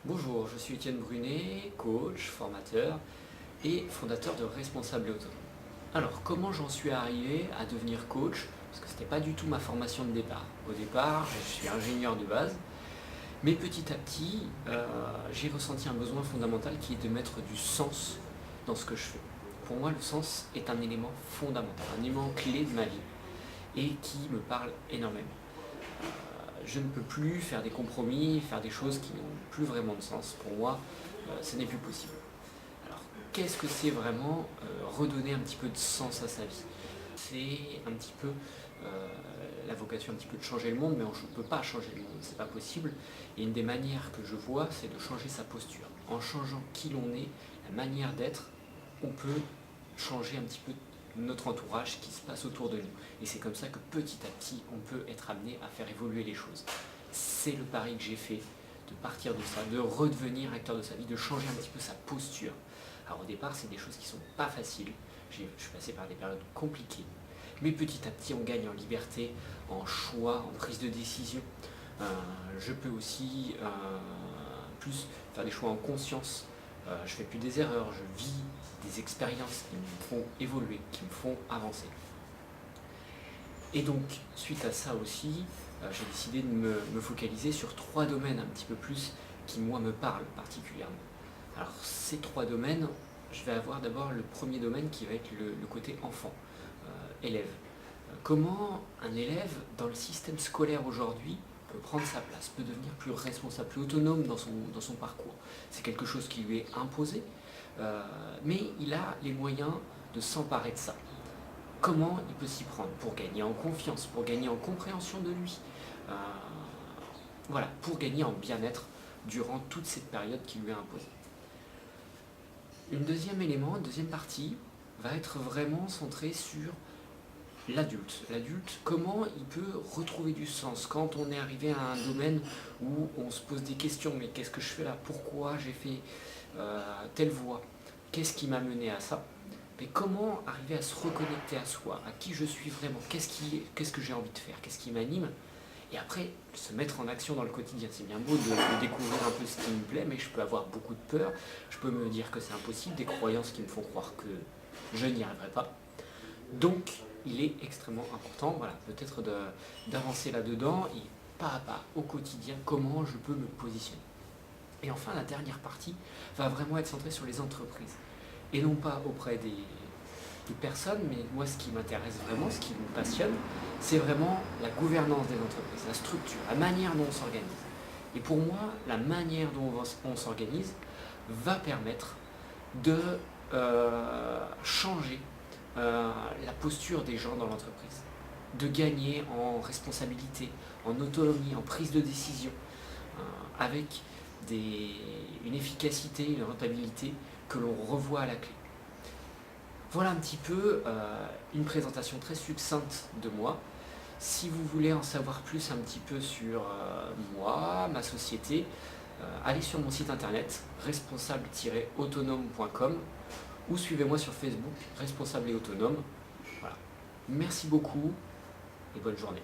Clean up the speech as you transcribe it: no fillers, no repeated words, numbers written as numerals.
Bonjour, je suis Étienne Brunet, coach, formateur et fondateur de Responsable et Autonome. Alors, comment j'en suis arrivé à devenir coach? Parce que ce n'était pas du tout ma formation de départ. Au départ, je suis ingénieur de base, mais petit à petit, j'ai ressenti un besoin fondamental qui est de mettre du sens dans ce que je fais. Pour moi, le sens est un élément fondamental, un élément clé de ma vie et qui me parle énormément. Je ne peux plus faire des compromis, faire des choses qui n'ont plus vraiment de sens. Pour moi, ce n'est plus possible. Alors, qu'est-ce que c'est vraiment redonner un petit peu de sens à sa vie? C'est un petit peu la vocation un petit peu de changer le monde, mais on ne peut pas changer le monde, c'est pas possible. Et une des manières que je vois, c'est de changer sa posture. En changeant qui l'on est, la manière d'être, on peut changer un petit peu notre entourage qui se passe autour de nous. Et c'est comme ça que petit à petit, on peut être amené à faire évoluer les choses. C'est le pari que j'ai fait, de partir de ça, de redevenir acteur de sa vie, de changer un petit peu sa posture. Alors au départ, c'est des choses qui ne sont pas faciles. Je suis passé par des périodes compliquées. Mais petit à petit, on gagne en liberté, en choix, en prise de décision. Je peux aussi plus faire des choix en conscience. Je fais plus des erreurs, je vis des expériences qui me font évoluer, qui me font avancer. Et donc, suite à ça aussi, j'ai décidé de me focaliser sur 3 domaines un petit peu plus qui, moi, me parlent particulièrement. Alors, ces 3 domaines, je vais avoir d'abord le premier domaine qui va être le côté enfant, élève. Comment un élève, dans le système scolaire aujourd'hui, peut prendre sa place, peut devenir plus responsable, plus autonome dans son parcours. C'est quelque chose qui lui est imposé, mais il a les moyens de s'emparer de ça. Comment il peut s'y prendre pour gagner en confiance, pour gagner en compréhension de lui, voilà, pour gagner en bien-être durant toute cette période qui lui est imposée. Une deuxième élément, une deuxième partie, va être vraiment centrée sur l'adulte. L'adulte, comment il peut retrouver du sens quand on est arrivé à un domaine où on se pose des questions, mais qu'est-ce que je fais là? Pourquoi j'ai fait telle voie? Qu'est-ce qui m'a mené à ça? Mais comment arriver à se reconnecter à soi, à qui je suis vraiment? Qu'est-ce que j'ai envie de faire? Qu'est-ce qui m'anime? Et après, se mettre en action dans le quotidien. C'est bien beau de découvrir un peu ce qui me plaît, mais je peux avoir beaucoup de peur. Je peux me dire que c'est impossible, des croyances qui me font croire que je n'y arriverai pas. Donc, il est extrêmement important, voilà, peut-être d'avancer là-dedans et pas à pas, au quotidien, comment je peux me positionner. Et enfin, la dernière partie va vraiment être centrée sur les entreprises. Et non pas auprès des personnes, mais moi, ce qui m'intéresse vraiment, ce qui me passionne, c'est vraiment la gouvernance des entreprises, la structure, la manière dont on s'organise. Et pour moi, la manière dont on s'organise va permettre de changer la posture des gens dans l'entreprise, de gagner en responsabilité, en autonomie, en prise de décision, avec une efficacité, une rentabilité que l'on revoit à la clé. Voilà un petit peu une présentation très succincte de moi. Si vous voulez en savoir plus un petit peu sur moi, ma société, allez sur mon site internet responsable-autonome.com ou suivez-moi sur Facebook, Responsable et Autonome. Voilà. Merci beaucoup et bonne journée.